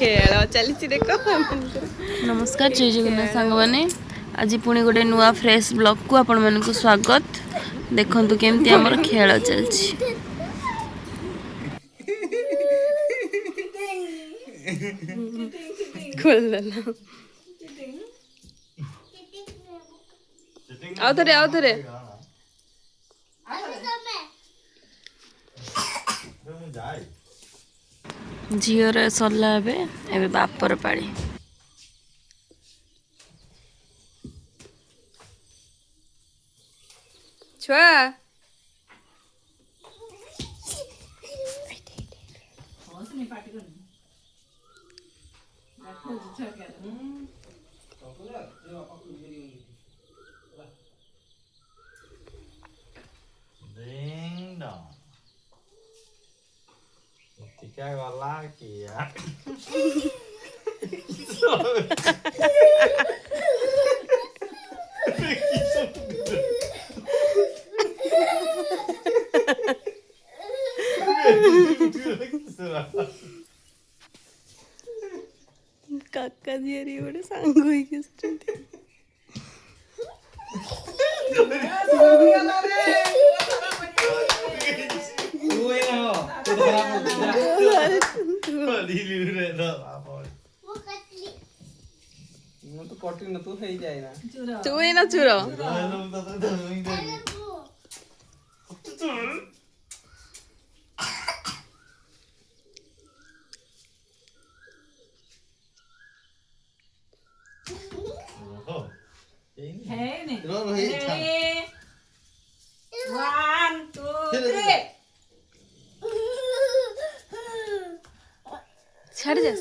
खेल चली देख। नमस्कार जय जगन्नाथ सांग मैंने आज पुणी गोटे नुआ फ्रेश ब्लॉग को आपण मानक स्वागत। देखंतु केमती हमर खेल चलछि। खोल आओ थरे झीर सरला एबे बापर पाड़ी छुआ क्या वाला किया काका जी बड़े सांग हुई तो कटिंग न तू है जाए ना तू ही ना चुरो छड़ जा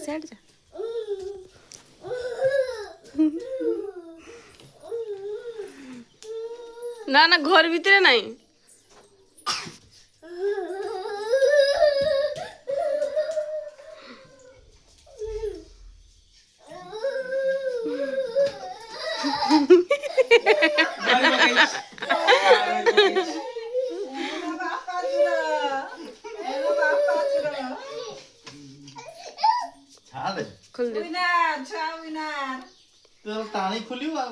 ना ना घर भीतर नहीं खुल दे तो तानी खुली हुआ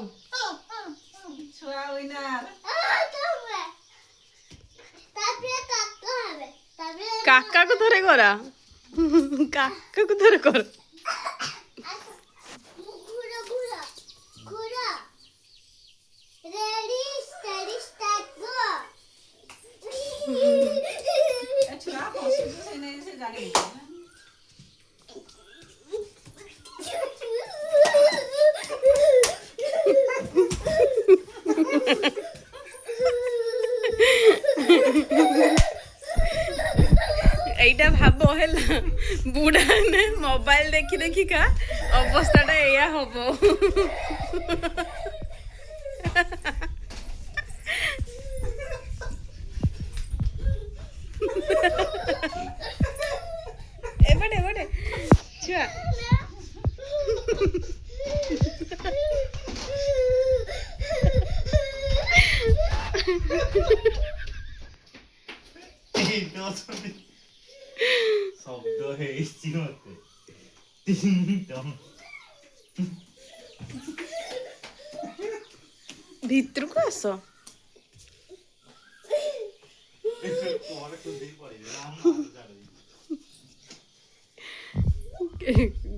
काका को थोड़े करा काका को थोड़े कर এইটা ভাবো হেলা বুড়া নে মোবাইল দেখি দেখি কা অবস্থাটা এয়া হবো এবারে ছুয়া शब्द है मते ভিতর কো আসো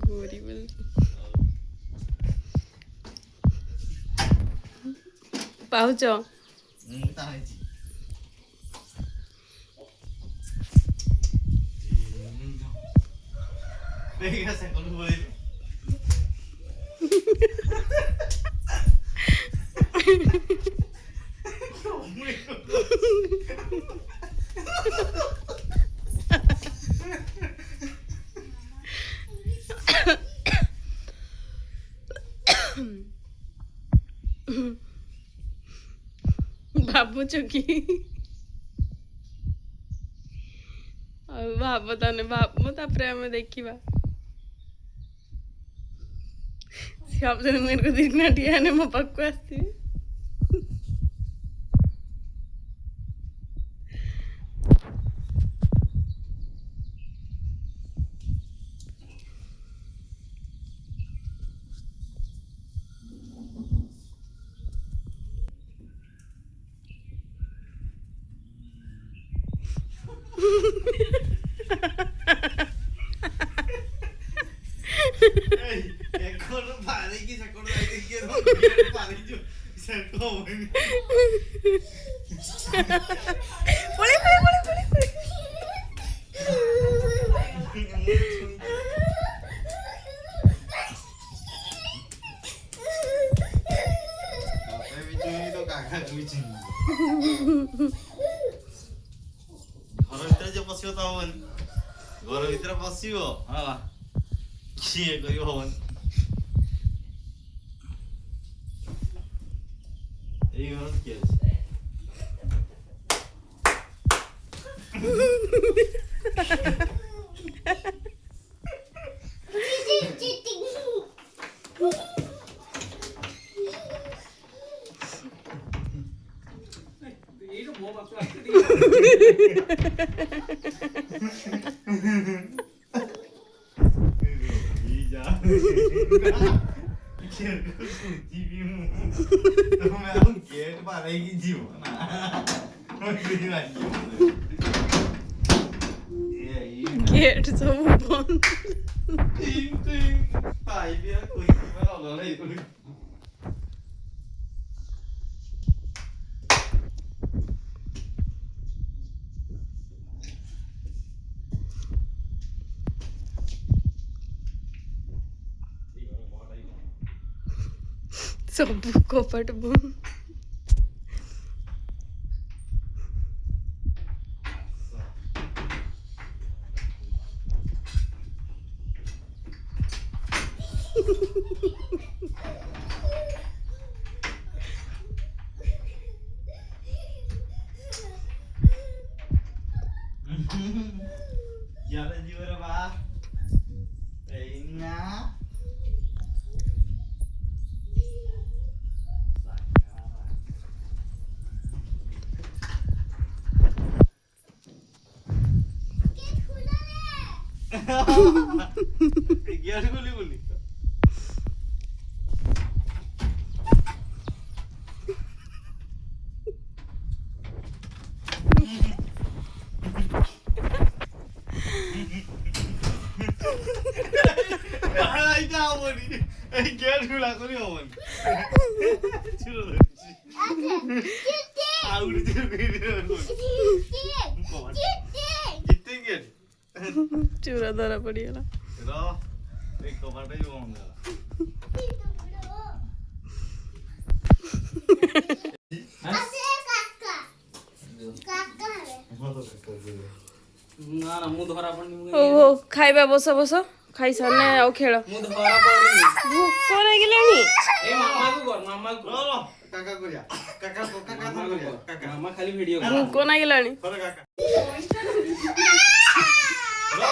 गोरी बोल पाउच देखा से कौन बोले भावुच कि भाव ताने भाव तापर आम देखा सब जन मेरे को दिखना ठिया ने मो पाक आसती ଏକର ପାରେଇକି ସେକର ଯାଇକି କିଏ ଧରିକି ପାରେଇଛୁ ସେକ ହବନି। ପଳେଇ ପଳେଇ ପଳେଇ ପଳେଇ ପଳେଇ। ତ କାକା କହିଛି ଘର ଭିତରେ ଯେ ପଶିବ ତ ହବନି। ଘର ଭିତରେ ପଶିବ ହଁ କିଏ କରିବ ହବନି। ଏଇ ଘର କିଏ ଅଛି? ତମେ ଆଉ ଗେଟ୍ ପାରେଇକି ଯିବ ନା ଗେଟ୍ ସବୁ ବନ୍ଦ। ସବୁ କବାଟ ବନ୍ଦ। Siapa jiwa ba? Kayaknya. Gimana guli? Itu apa nih? Gimana gula kuli apa nih? Curut. Aku udah curut ini. Citing. ଚୁରା ଧରା ପଡିଗଲା। ଏଇ କବାଟ ବି ବନ୍ଦ ନା ନା ମୁଁ ଧରା ପଡିନି। ହଉ ହଉ ଖାଇବା ବସ ବସ ଖାଇସାରିଲେ ଆଉ ଖେଳ। ମୁଁ ଧରା ପଡିନି। ଭୋକ ଲାଗିଲାଣି। ଏ ମାମା କୁ କାକା କରିବା କାକା କରିବା କାକା ମାମା ଖାଲି ଭିଡିଓ ଭୋକ ଲାଗିଲାଣି। କାକା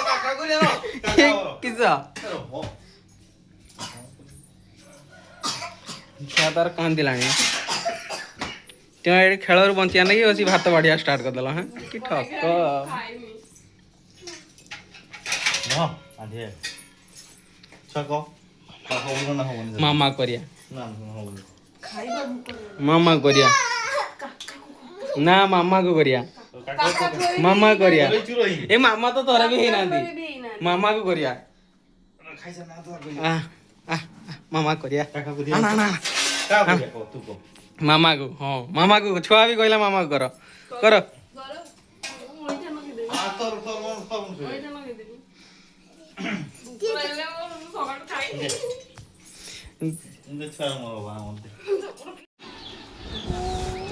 କାକା କରିବା କିସ ଛୁଆ ତାର କାନ୍ଦିଲାଣି। ତୁମେ ଏଠି ଖେଳରୁ ବଞ୍ଚିବା ନାଗି ବସି ଭାତ ବାଢିଆ ଷ୍ଟାର୍ଟ କରିଦେଲ। ହଁ କି ଠକ ମାମା କରିବା ମାମା କରିବା ନା ମାମା କୁ କରିବା ମାମା କରିବା। ଏ ମାମା ତ ଥରେ ବି ହେଇନାହାନ୍ତି। ମାମା କୁ କରିବା ମାମା କରିବା ମାମା କୁ। ହଁ ମାମା କୁ ଛୁଆ ବି କହିଲା ମାମା କୁ କର କର।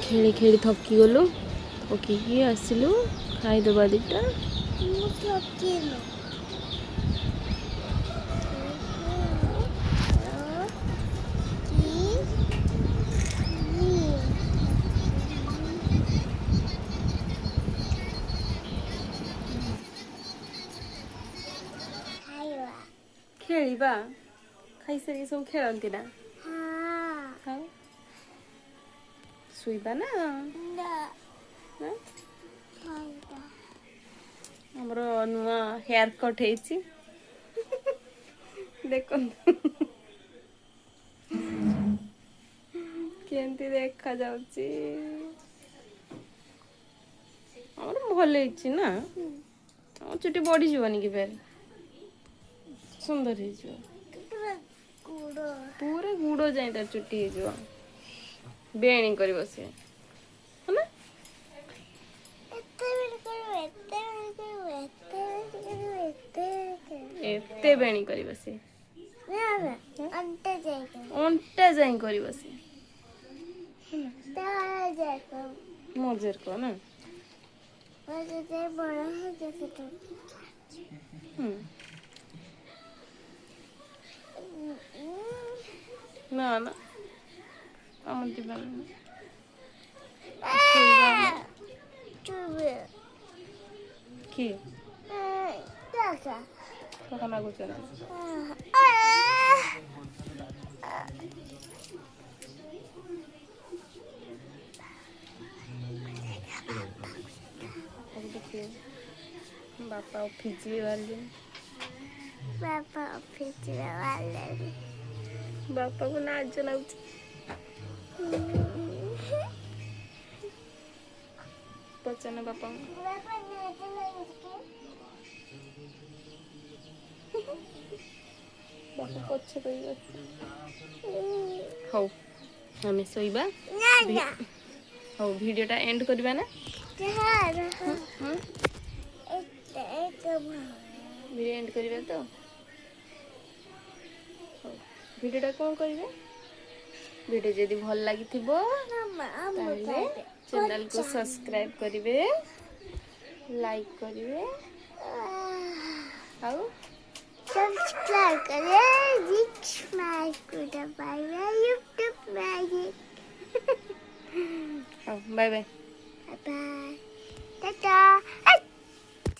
ଖେଳି ଖେଳି ଥକି ଗଲୁ। ଥକିକି ଆସିଲୁ ଖାଇଦେବା ଦିଟା। ଖେଳିବା ଖାଇସାରିକି ସବୁ ଖେଳନ୍ତି ନା। ଆଉ ଶୋଇବା ନା। ଆମର ନୂଆ ହେୟାର କଟ୍ ହେଇଛି ଦେଖନ୍ତୁ କେମିତି ଦେଖାଯାଉଛି। ଆମର ଭଲ ହେଇଛି ନା। ଆମ ଚୁଟି ବଢିଯିବନି କି ଫେର ସୁନ୍ଦର ହେଇଯିବ। पूरा गुड़ जाए तार चुटी हो बेणी कर बसे है ना एते बेणी कर बसे अंटा जाए कर बसे मजर को ना ना ना আমার দিবেন কি কখন আগুছে না बापा ऑफिसली वाले बापा को नाच जलाउछ पचना बापा बापा पछे कहिबा हौ हमें सोइबा हौ वीडियोटा एंड करबा ना वीडियो एंड करबा तो वीडियोटा कौन करिवे वीडियो जदि भल लगी चैनल को सब्सक्राइब करिवे लाइक करिवे आउ सब्सक्राइब करिए रिच मैक को दबाइए YouTube magic bye bye bye Tata